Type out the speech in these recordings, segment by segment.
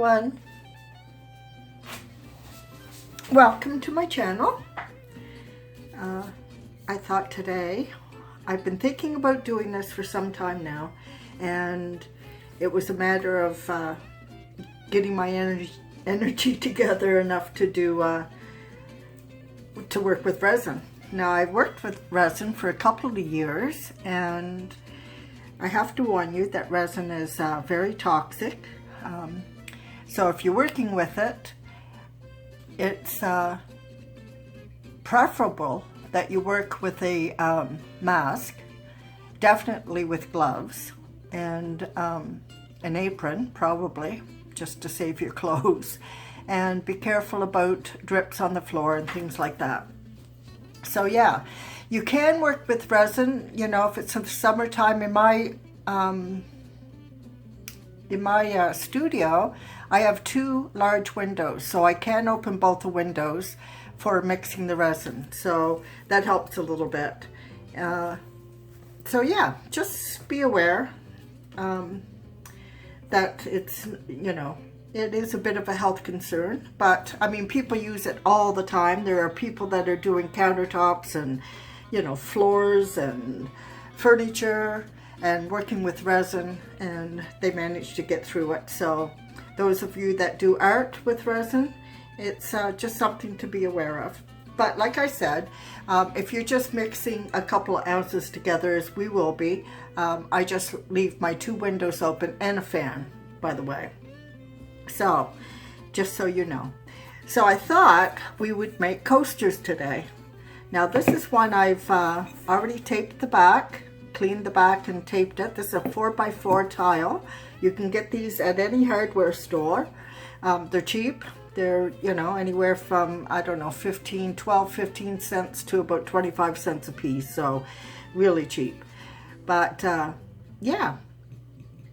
everyone, welcome to my channel. I thought today, I've been thinking about doing this for some time now, and it was a matter of getting my energy together enough to do to work with resin. Now, I've worked with resin for a couple of years, and I have to warn you that resin is very toxic. So if you're working with it, it's preferable that you work with a mask, definitely with gloves, and an apron, probably, just to save your clothes. And be careful about drips on the floor and things like that. So yeah, you can work with resin, you know, if it's in the summertime. In my studio, I have two large windows, so I can open both the windows for mixing the resin. So that helps a little bit. So yeah, just be aware that it's, you know, it is a bit of a health concern, but I mean, people use it all the time. There are people that are doing countertops and, you know, floors and furniture and working with resin, and they manage to get through it. So those of you that do art with resin, it's just something to be aware of. But like I said, if you're just mixing a couple of ounces together, as we will be, I just leave my two windows open and a fan, by the way. So, just so you know. So I thought we would make coasters today. Now this is one I've already taped the back, cleaned the back and taped it. This is a 4x4 tile. You can get these at any hardware store. They're cheap. They're, you know, anywhere from, I don't know, 12, 15 cents to about 25 cents a piece. So really cheap. But yeah,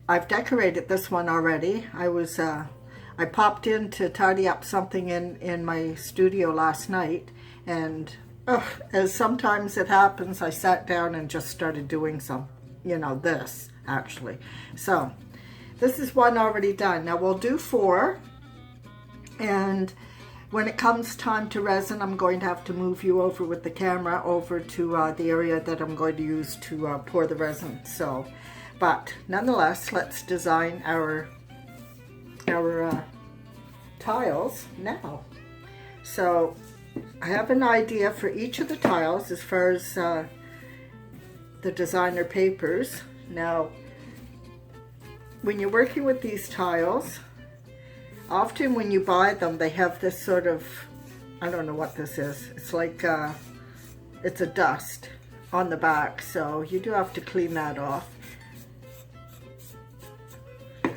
I've decorated this one already. I popped in to tidy up something in my studio last night, and as sometimes it happens, I sat down and just started doing some, you know, this actually. So this is one already done. Now we'll do 4, and when it comes time to resin, I'm going to have to move you over with the camera over to the area that I'm going to use to pour the resin. So, but nonetheless, let's design our tiles now. So I have an idea for each of the tiles as far as the designer papers. Now, when you're working with these tiles, often when you buy them, they have this sort of, I don't know what this is. It's like, it's a dust on the back, so you do have to clean that off.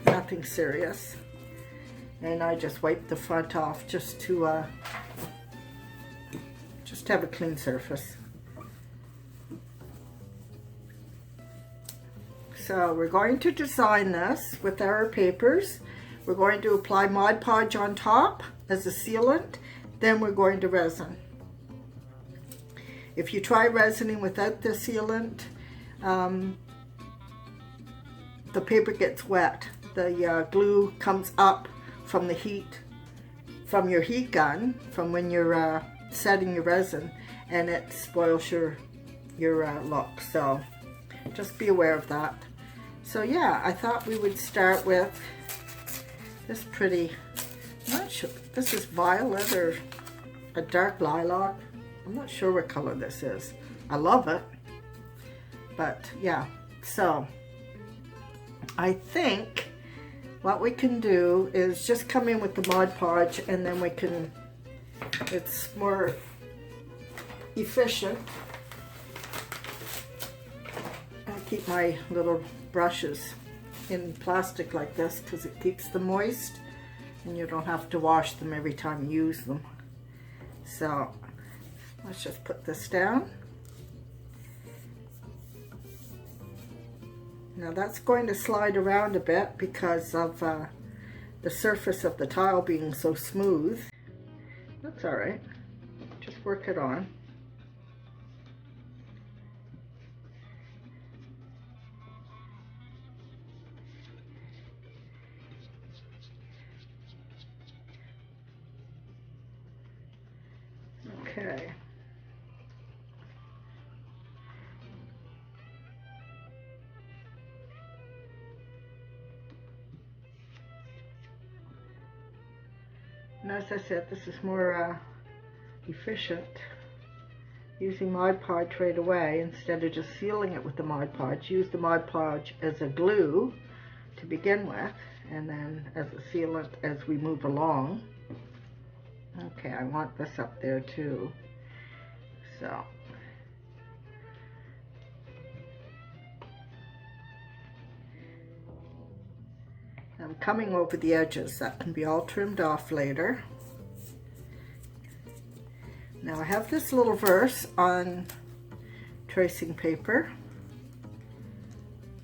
Nothing serious. And I just wipe the front off just to have a clean surface. So we're going to design this with our papers. We're going to apply Mod Podge on top as a sealant. Then we're going to resin. If you try resining without the sealant, the paper gets wet. The glue comes up from the heat, from your heat gun, from when you're setting your resin, and it spoils your look. So just be aware of that. So yeah, I thought we would start with this pretty, I'm not sure, this is violet or a dark lilac. I'm not sure what color this is. I love it, but yeah. So I think what we can do is just come in with the Mod Podge, and then we can, it's more efficient. I keep my little brushes in plastic like this because it keeps them moist and you don't have to wash them every time you use them. So let's just put this down. Now that's going to slide around a bit because of the surface of the tile being so smooth. That's all right. Just work it on. Okay. And as I said, this is more efficient, using Mod Podge right away instead of just sealing it with the Mod Podge. Use the Mod Podge as a glue to begin with, and then as a sealant as we move along. Okay, I want this up there too. So I'm coming over the edges. That can be all trimmed off later. Now I have this little verse on tracing paper,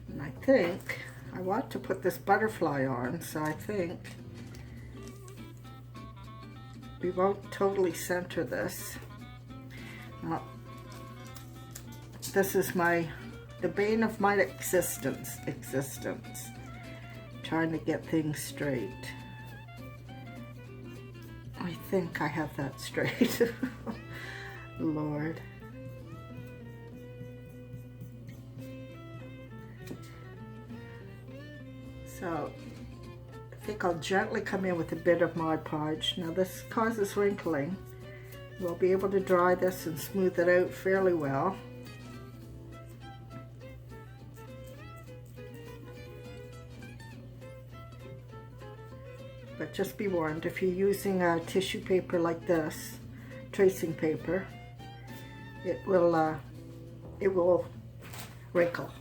and I think I want to put this butterfly on, so I think we won't totally center this. Now, this is the bane of my existence, trying to get things straight. I think I have that straight. Lord. So I think I'll gently come in with a bit of Mod Podge. Now this causes wrinkling. We'll be able to dry this and smooth it out fairly well. But just be warned, if you're using a tissue paper like this, tracing paper, it will wrinkle.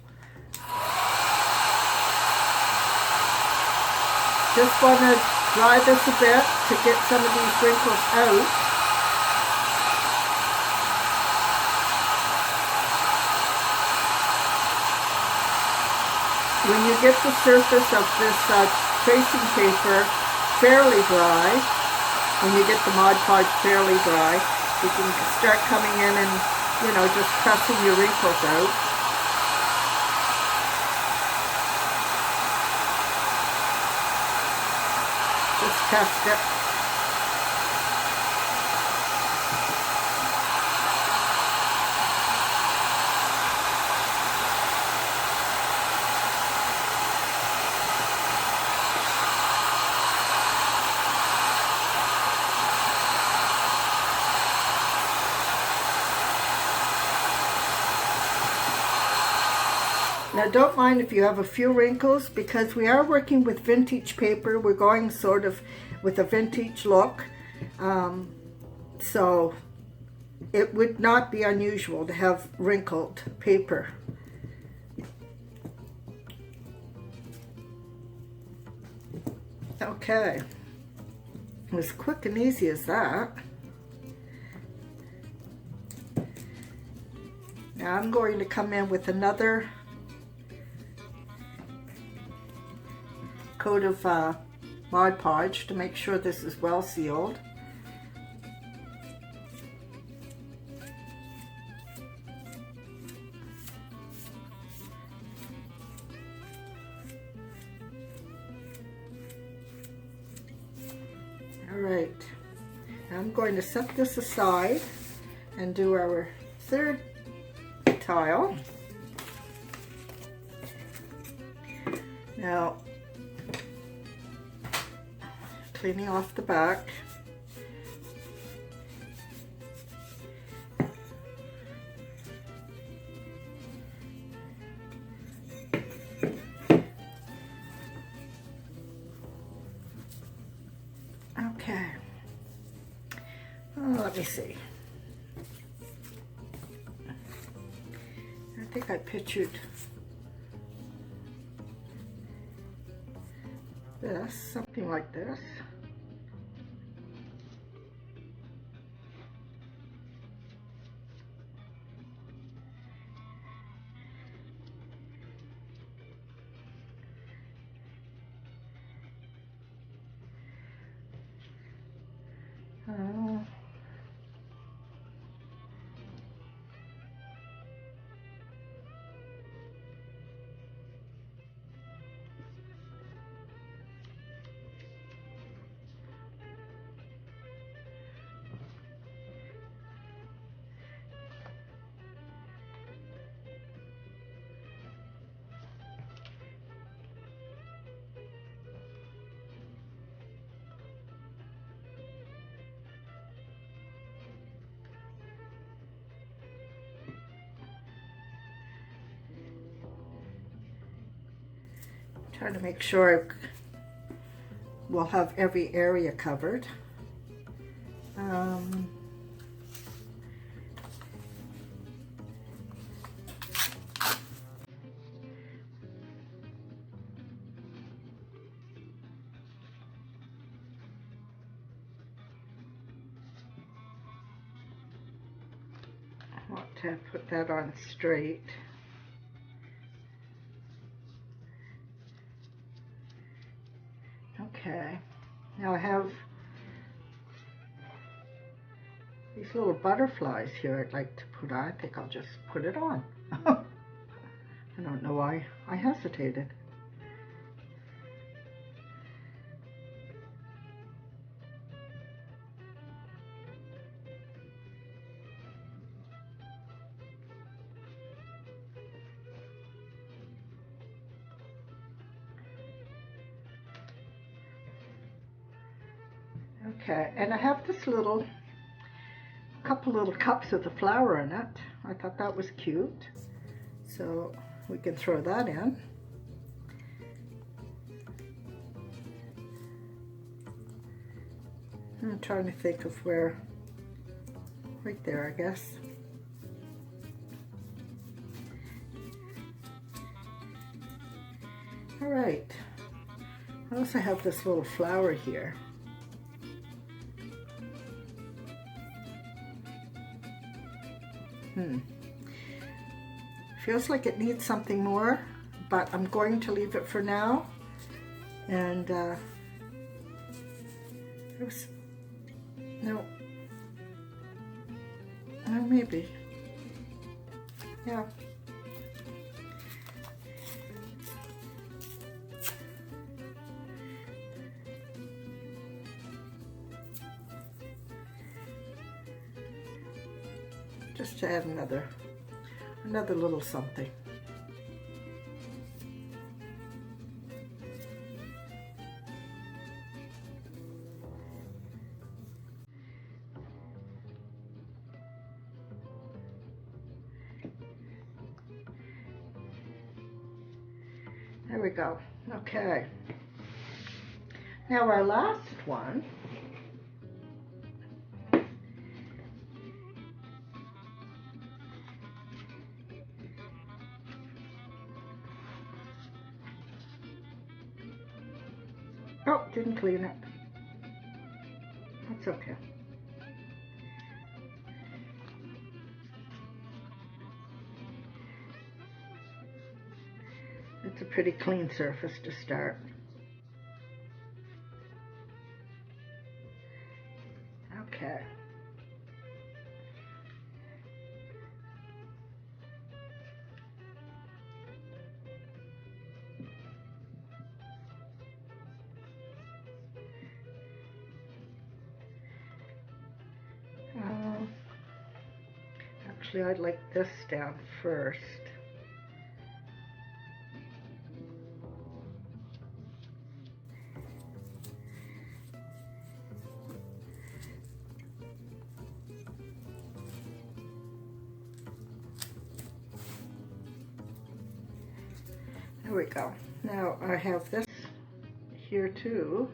Just want to dry this a bit to get some of these wrinkles out. When you get the surface of this tracing paper fairly dry, when you get the Mod Podge fairly dry, you can start coming in and, you know, just pressing your wrinkles out. Just test it. Now don't mind if you have a few wrinkles, because we are working with vintage paper. We're going sort of with a vintage look. So it would not be unusual to have wrinkled paper. Okay, as quick and easy as that. Now I'm going to come in with another coat of Mod Podge to make sure this is well sealed. All right, now I'm going to set this aside and do our third tile. Now, cleaning off the back. Okay. Oh, let me see. I think I pictured this, something like this. Trying to make sure we'll have every area covered. I want to put that on straight. Okay, now I have these little butterflies here I'd like to put on. I think I'll just put it on. I don't know why I hesitated. Okay, and I have this couple little cups with a flower in it. I thought that was cute, so we can throw that in. I'm trying to think of where, right there, I guess. All right, I also have this little flower here. Feels like it needs something more, but I'm going to leave it for now. And no, maybe, yeah. Just to add another little something. There we go. Okay. Now our last one . Oh, didn't clean it. That's okay. It's a pretty clean surface to start. Okay. Actually, I'd like this down first. There we go. Now I have this here too.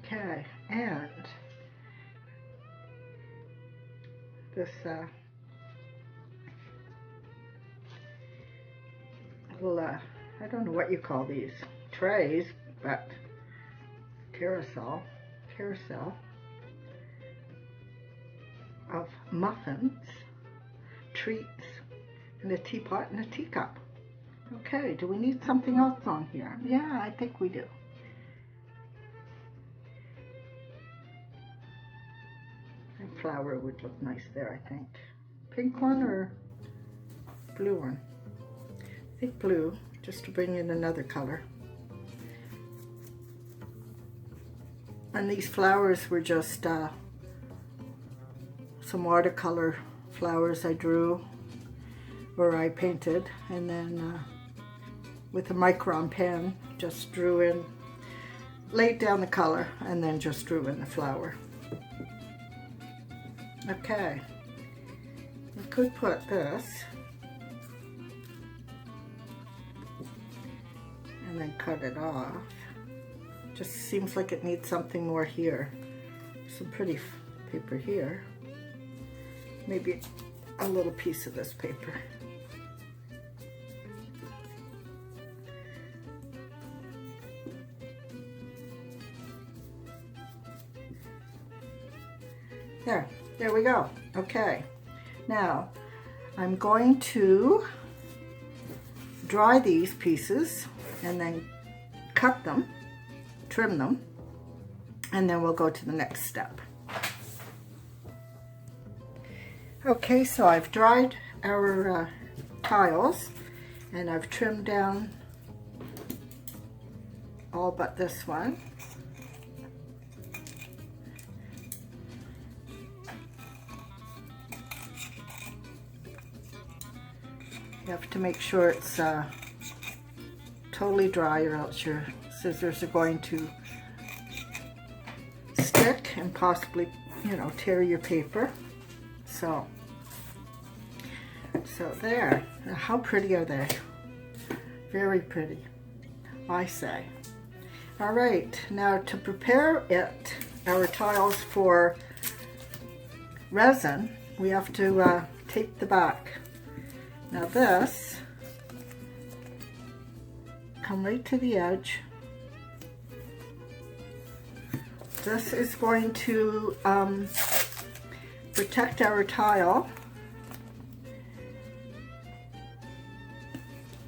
Okay, and this little, I don't know what you call these trays, but carousel of muffins, treats, and a teapot and a teacup. Okay, do we need something else on here? Yeah, I think we do. A flower would look nice there, I think. Pink one or blue one? I think blue, just to bring in another color. And these flowers were just some watercolor flowers I drew. where I painted, and then with a micron pen just drew in, laid down the color, and then just drew in the flower. Okay, I could put this and then cut it off. Just seems like it needs something more here. Some pretty paper here. Maybe a little piece of this paper. There we go. Okay, now I'm going to dry these pieces and then cut them, trim them, and then we'll go to the next step. Okay, so I've dried our tiles, and I've trimmed down all but this one. You have to make sure it's totally dry, or else your scissors are going to stick and possibly, you know, tear your paper. So there. Now, how pretty are they? Very pretty, I say. All right, now to prepare our tiles for resin, we have to tape the back. Now this, come right to the edge. This is going to protect our tile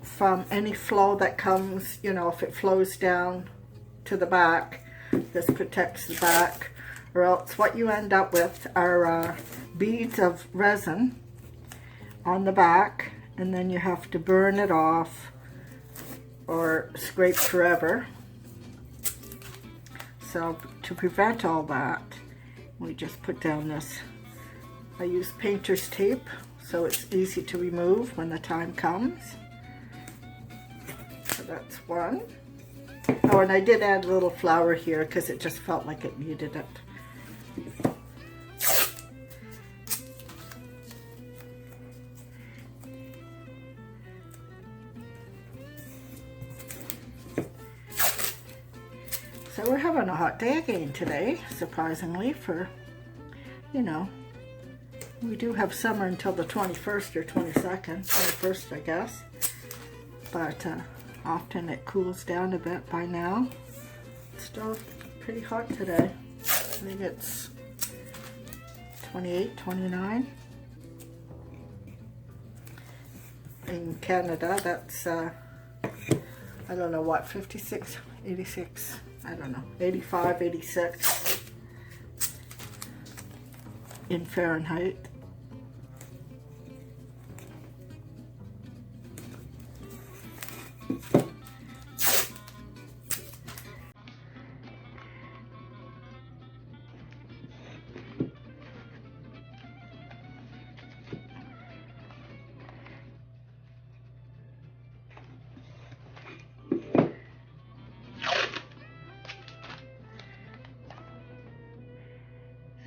from any flow that comes, you know, if it flows down to the back. This protects the back, or else what you end up with are beads of resin on the back, and then you have to burn it off or scrape forever. So to prevent all that, we just put down this, I use painter's tape so it's easy to remove when the time comes. So that's one. Oh, and I did add a little flower here because it just felt like it needed it. So we're having a hot day again today, surprisingly, for, you know, we do have summer until the 21st or 22nd, 21st I guess, but often it cools down a bit by now. It's still pretty hot today. I think it's 28, 29. In Canada, that's, I don't know what, 56, 86, I don't know, 85, 86 in Fahrenheit.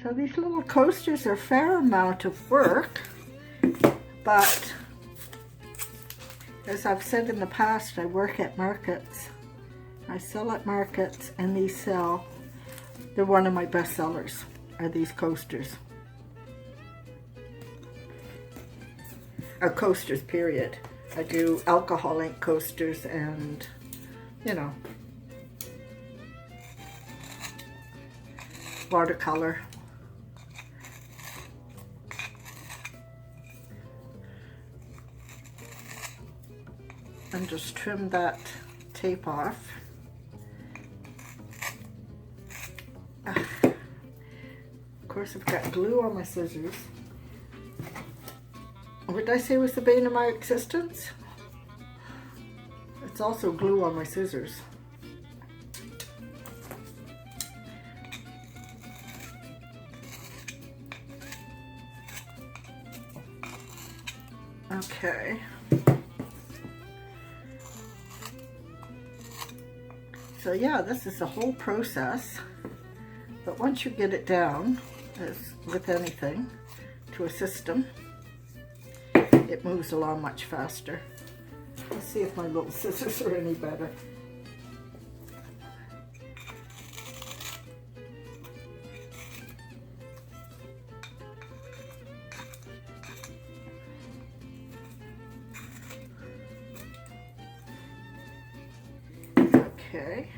So these little coasters are a fair amount of work, but as I've said in the past, I work at markets. I sell at markets, and these sell. They're one of my best sellers, are these coasters. Or coasters, period. I do alcohol ink coasters and, you know, watercolor. And just trim that tape off. Of course, I've got glue on my scissors. What did I say was the bane of my existence? It's also glue on my scissors. Okay. So yeah, this is the whole process, but once you get it down, as with anything, to a system, it moves along much faster. Let's see if my little scissors are any better. Okay,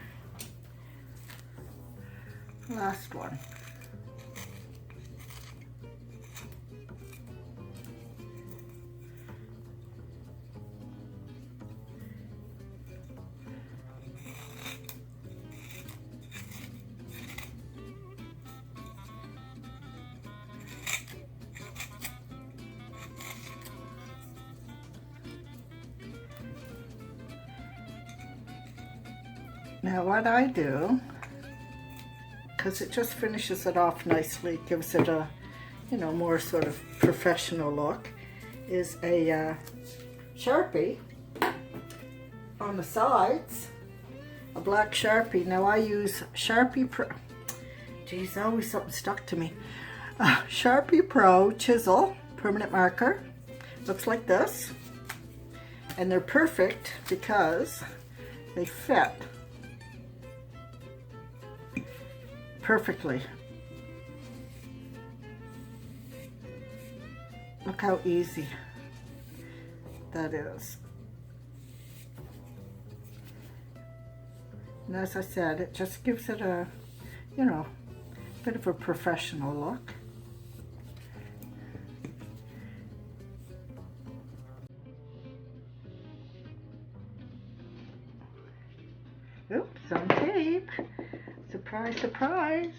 last one. Now what I do, because it just finishes it off nicely, gives it a, you know, more sort of professional look, is a Sharpie on the sides, a black Sharpie. Now I use Sharpie Pro, geez, always something stuck to me. Sharpie Pro Chisel permanent marker, looks like this, and they're perfect because they fit perfectly. Look how easy that is. And as I said, it just gives it a, you know, bit of a professional look. Oops, some tape. Surprise, surprise.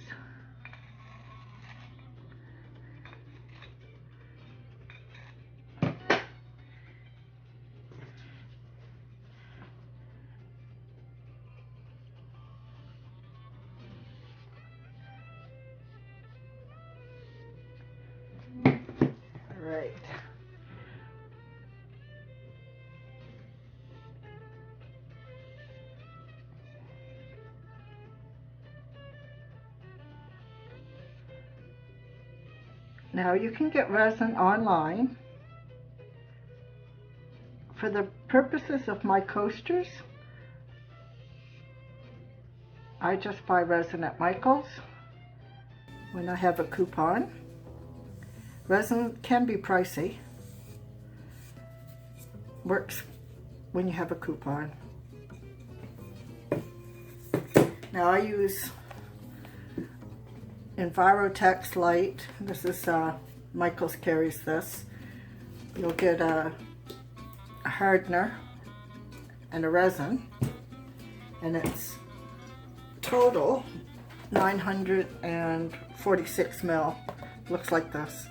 All right. Now you can get resin online. For the purposes of my coasters, I just buy resin at Michael's when I have a coupon. Resin can be pricey. Works when you have a coupon. Now I use Envirotex Light. This is Michael's carries this. You'll get a hardener and a resin, and it's total 946 mil. Looks like this.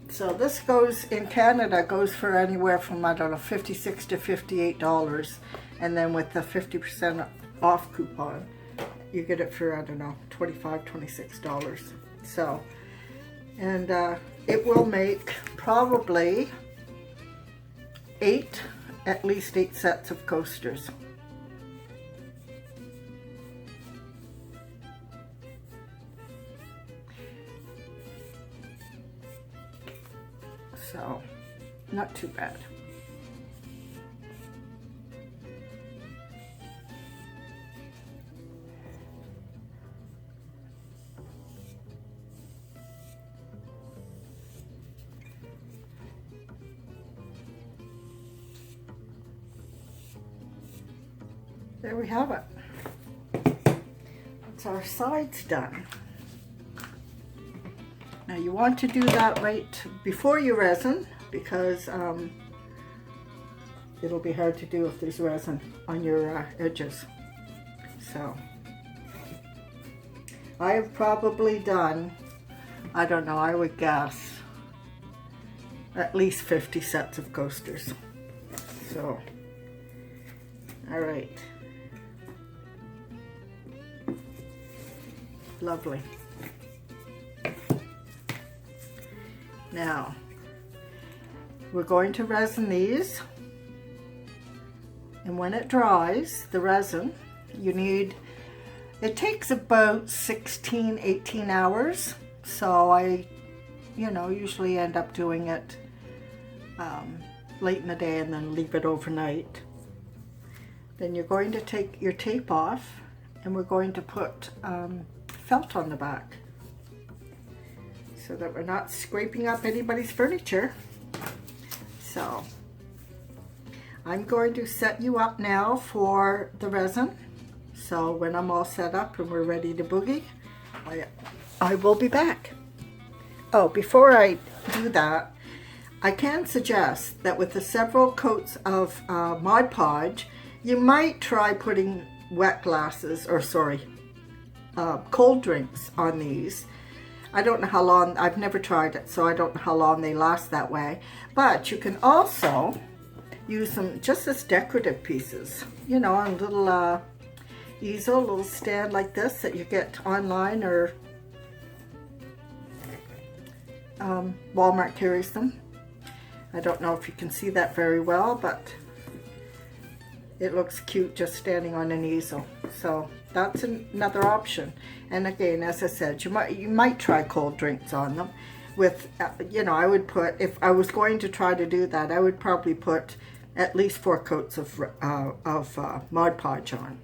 So this goes in Canada, goes for anywhere from, I don't know, $56 to $58, and then with the 50% off coupon, you get it for, I don't know, $25, $26. So, and it will make probably at least eight sets of coasters. So, not too bad. There we have it. That's our sides done. Now you want to do that right before you resin, because it'll be hard to do if there's resin on your edges. So I have probably done, I don't know, I would guess at least 50 sets of coasters. So, all right. Lovely. Now, We're going to resin these, and when it dries, the resin, it takes about 16-18 hours, so I usually end up doing it late in the day and then leave it overnight. Then you're going to take your tape off, and we're going to put felt on the back so that we're not scraping up anybody's furniture. So I'm going to set you up now for the resin. So when I'm all set up and we're ready to boogie, I will be back. Oh, before I do that, I can suggest that with the several coats of Mod Podge, you might try putting cold drinks on these. I don't know how long, I've never tried it, so I don't know how long they last that way. But you can also use them just as decorative pieces, on a little easel, a little stand like this that you get online, or Walmart carries them. I don't know if you can see that very well, but it looks cute just standing on an easel. So that's another option. And again, as I said, you might try cold drinks on them with, I would put, if I was going to try to do that, I would probably put at least 4 coats of Mod Podge on.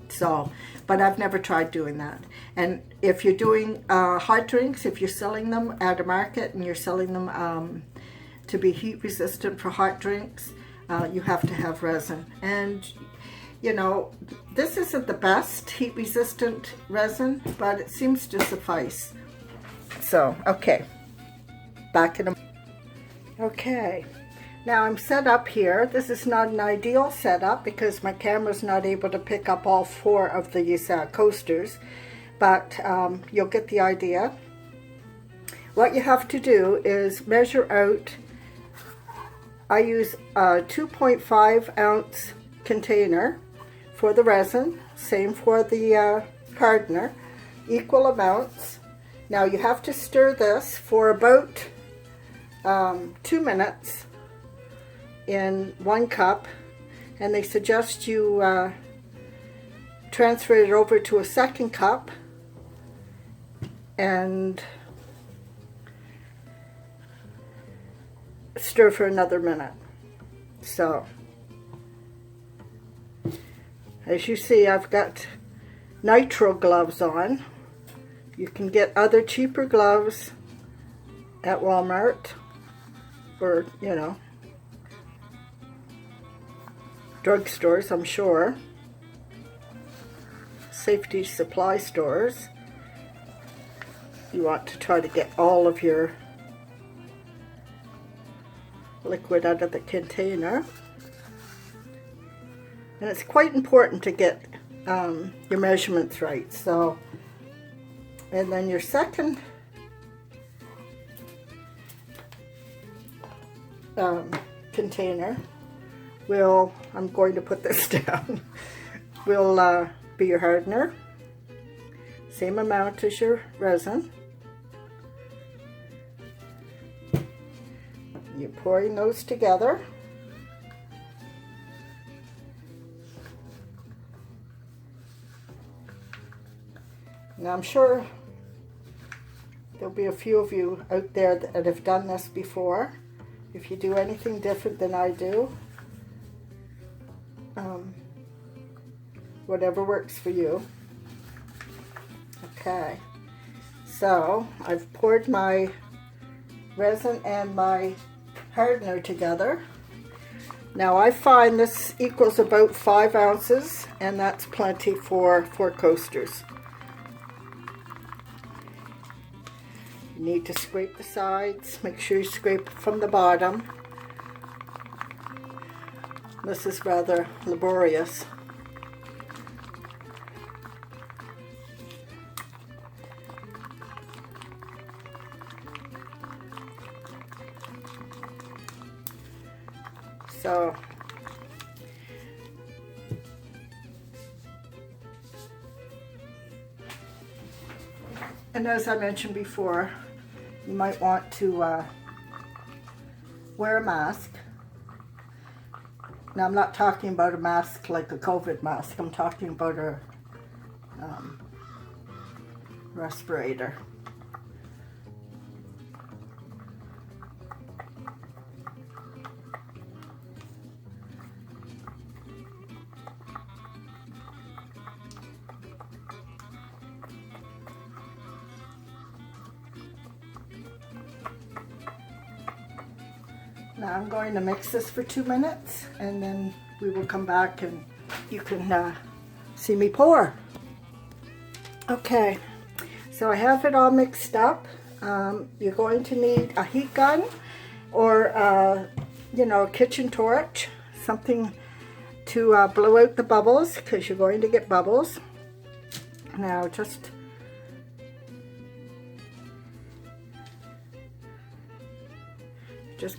So, but I've never tried doing that. And if you're doing hot drinks, if you're selling them at a market and you're selling them to be heat resistant for hot drinks, you have to have resin. And this isn't the best heat resistant resin, but it seems to suffice. So, okay, back in a... Okay, now I'm set up here. This is not an ideal setup because my camera's not able to pick up all 4 of these coasters, but you'll get the idea. What you have to do is measure out. I use a 2.5 ounce container for the resin, same for the hardener, equal amounts. Now you have to stir this for about 2 minutes in 1 cup, and they suggest you transfer it over to a 2nd cup and stir for another minute. So as you see, I've got nitrile gloves on. You can get other cheaper gloves at Walmart or drugstores, I'm sure, safety supply stores. You want to try to get all of your liquid out of the container, and it's quite important to get your measurements right. So, and then your second container will, I'm going to put this down, will be your hardener, same amount as your resin. You're pouring those together. Now I'm sure there'll be a few of you out there that have done this before. If you do anything different than I do, whatever works for you. Okay, so I've poured my resin and my hardener together. Now I find this equals about 5 ounces, and that's plenty for 4 coasters. You need to scrape the sides. Make sure you scrape from the bottom. This is rather laborious. So and as I mentioned before, you might want to wear a mask. Now I'm not talking about a mask like a COVID mask. I'm talking about a respirator. Now I'm going to mix this for 2 minutes, and then we will come back and you can see me pour. Okay, so I have it all mixed up. You're going to need a heat gun or you know, a kitchen torch, something to blow out the bubbles, because you're going to get bubbles. Now just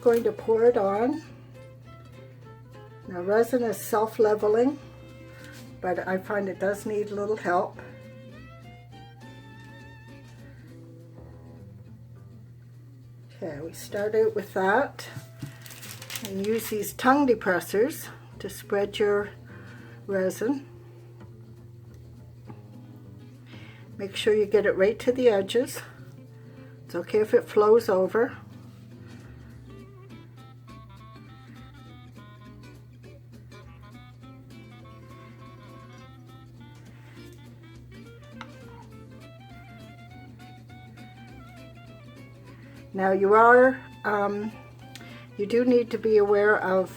going to pour it on. Now resin is self-leveling, but I find it does need a little help. Okay, we start out with that and use these tongue depressors to spread your resin. Make sure you get it right to the edges. It's okay if it flows over. Now you do need to be aware of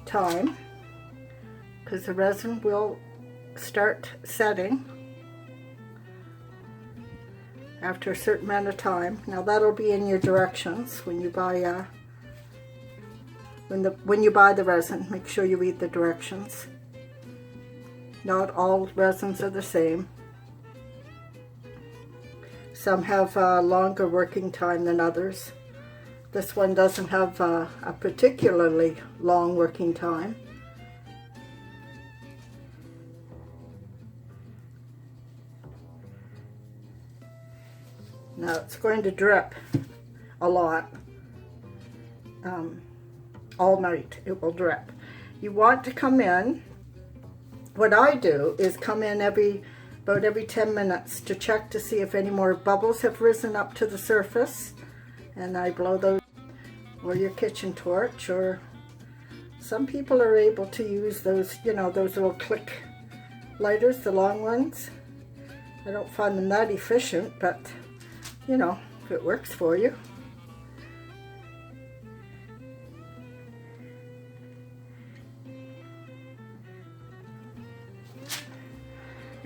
time, because the resin will start setting after a certain amount of time. Now that'll be in your directions when you buy when you buy the resin. Make sure you read the directions. Not all resins are the same. Some have a longer working time than others. This one doesn't have a particularly long working time. Now it's going to drip a lot. All night it will drip. You want to come in. What I do is come in about every 10 minutes to check to see if any more bubbles have risen up to the surface, and I blow those, or your kitchen torch, or some people are able to use those, you know, those little click lighters, the long ones. I don't find them that efficient, but you know, if it works for you.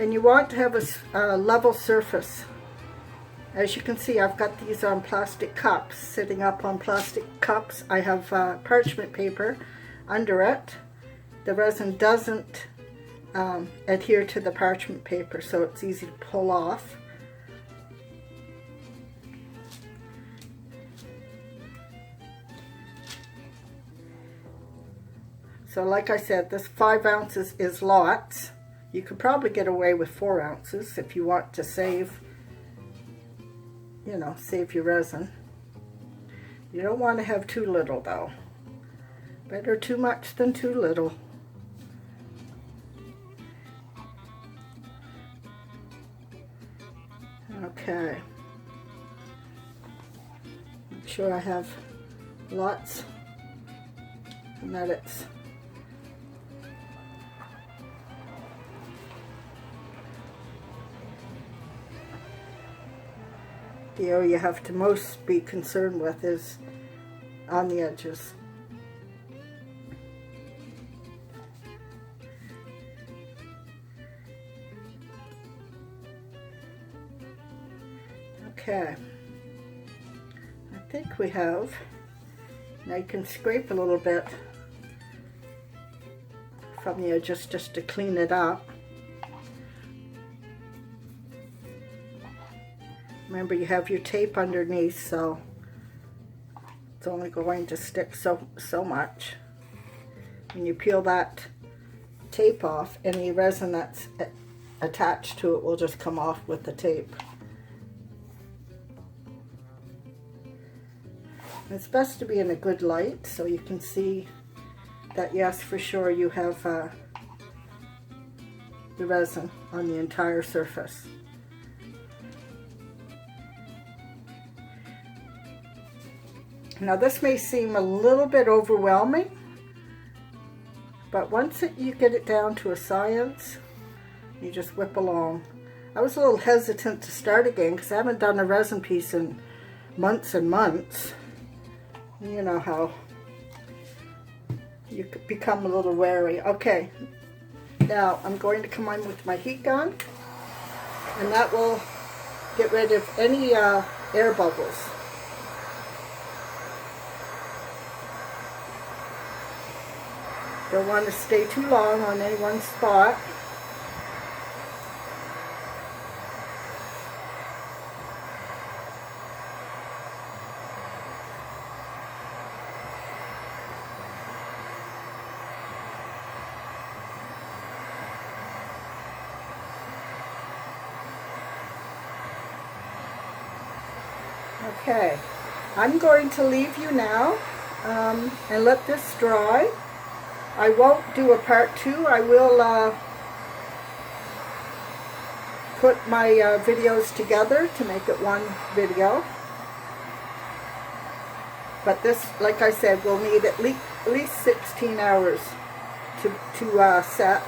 And you want to have a level surface. As you can see, I've got these on plastic cups, sitting up on plastic cups. I have parchment paper under it. The resin doesn't adhere to the parchment paper, so it's easy to pull off. So like I said, this 5 ounces is lots. You could probably get away with 4 ounces if you want to save, you know, save your resin. You don't want to have too little though. Better too much than too little. Okay. Make sure I have lots and that it's the area you have to most be concerned with is on the edges. Okay, I think we have. Now you can scrape a little bit from the edges just to clean it up. Remember, you have your tape underneath, so it's only going to stick so much. When you peel that tape off, any resin that's attached to it will just come off with the tape. It's best to be in a good light so you can see that, yes, for sure you have the resin on the entire surface. Now this may seem a little bit overwhelming, but once you get it down to a science, you just whip along. I was a little hesitant to start again because I haven't done a resin piece in months and months. You know how you could become a little wary. Okay, now I'm going to come on with my heat gun, and that will get rid of any air bubbles. Don't want to stay too long on any one spot. Okay, I'm going to leave you now and let this dry. I won't do a part 2. I will put my videos together to make it one video. But this, like I said, will need at least 16 hours to set,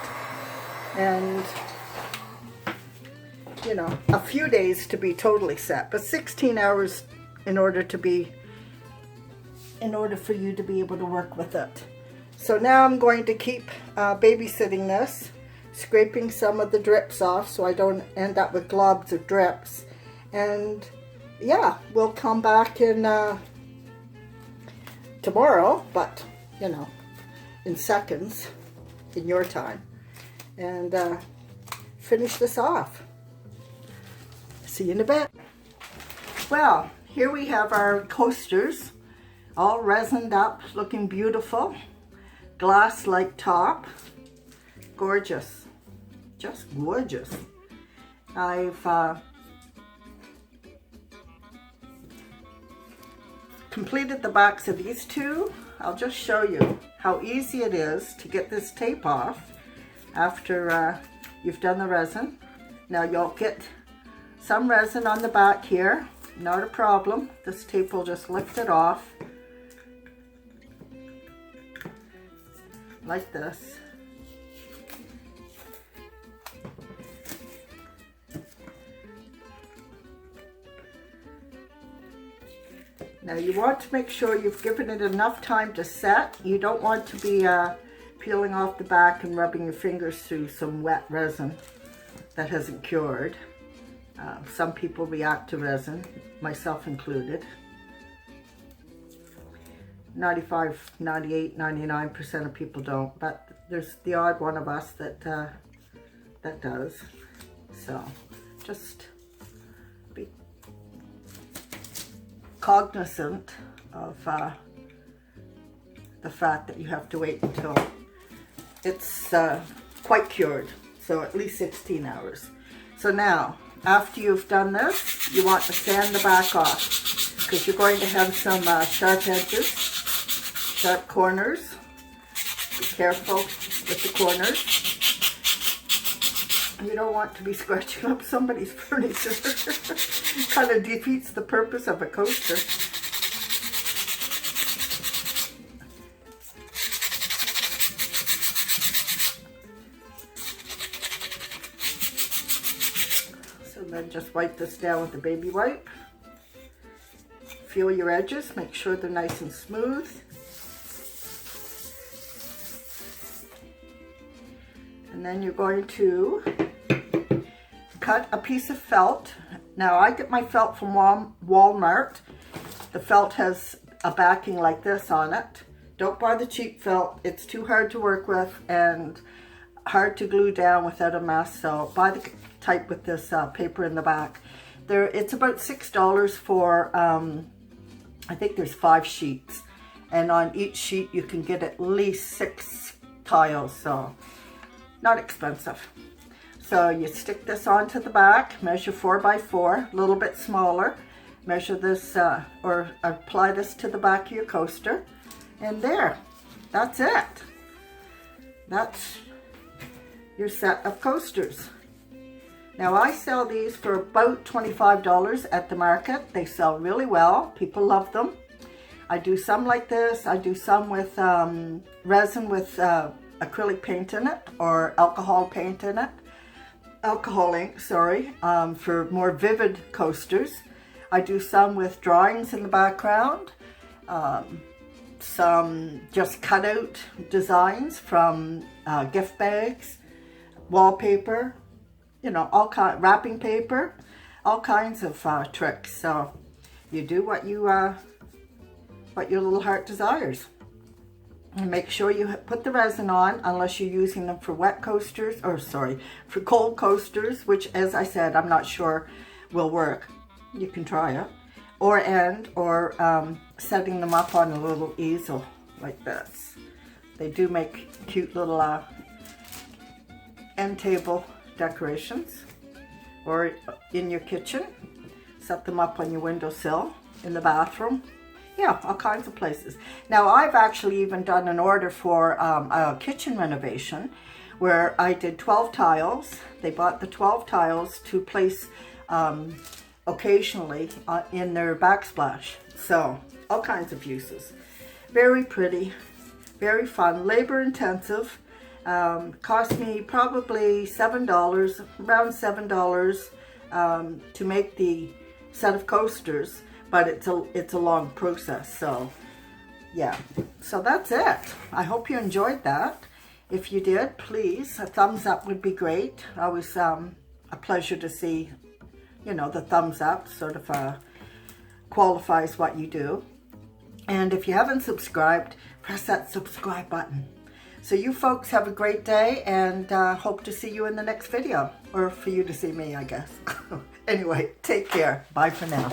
and you know, a few days to be totally set, but 16 hours in order for you to be able to work with it. So now I'm going to keep babysitting this, scraping some of the drips off so I don't end up with globs of drips. And yeah, we'll come back in tomorrow, but you know, in seconds, in your time, and finish this off. See you in a bit. Well, here we have our coasters, all resined up, looking beautiful. Glass-like top. Gorgeous. Just gorgeous. I've completed the backs of these two. I'll just show you how easy it is to get this tape off after you've done the resin. Now you'll get some resin on the back here. Not a problem. This tape will just lift it off. Like this. Now you want to make sure you've given it enough time to set. You don't want to be peeling off the back and rubbing your fingers through some wet resin that hasn't cured. Some people react to resin, myself included. 95, 98, 99% of people don't, but there's the odd one of us that that does. So just be cognizant of the fact that you have to wait until it's quite cured, so at least 16 hours. So now, after you've done this, you want to sand the back off, because you're going to have some sharp edges, sharp corners. Be careful with the corners. You don't want to be scratching up somebody's furniture. Kind of defeats the purpose of a coaster. So then just wipe this down with a baby wipe. Feel your edges, make sure they're nice and smooth. And then you're going to cut a piece of felt. Now I get my felt from Walmart. The felt has a backing like this on it. Don't buy the cheap felt. It's too hard to work with and hard to glue down without a mess. So buy the type with this paper in the back. It's about $6 for, I think there's 5 sheets. And on each sheet you can get at least 6 tiles. So not expensive. So you stick this onto the back, measure 4 by 4, a little bit smaller, Measure this or apply this to the back of your coaster, and there, that's it. That's your set of coasters. Now I sell these for about $25 at the market. They sell really well. People love them. I do some like this. I do some with resin with acrylic paint in it, or alcohol paint in it. Alcohol ink, sorry, for more vivid coasters. I do some with drawings in the background. Some just cut out designs from gift bags, wallpaper, you know, all kind, wrapping paper, all kinds of tricks. So you do what your little heart desires. And make sure you put the resin on, unless you're using them for wet coasters, or sorry, for cold coasters, which, as I said, I'm not sure will work. You can try it. Or setting them up on a little easel like this. They do make cute little end table decorations, or in your kitchen. Set them up on your windowsill, in the bathroom. Yeah, all kinds of places. Now, I've actually even done an order for a kitchen renovation where I did 12 tiles. They bought the 12 tiles to place occasionally in their backsplash. So, all kinds of uses. Very pretty, very fun, labor intensive. Cost me probably $7, around $7 to make the set of coasters. But it's a long process, so yeah. So that's it. I hope you enjoyed that. If you did, please, a thumbs up would be great. Always a pleasure to see, you know, the thumbs up sort of qualifies what you do. And if you haven't subscribed, press that subscribe button. So you folks have a great day, and hope to see you in the next video. Or for you to see me, I guess. Anyway, take care. Bye for now.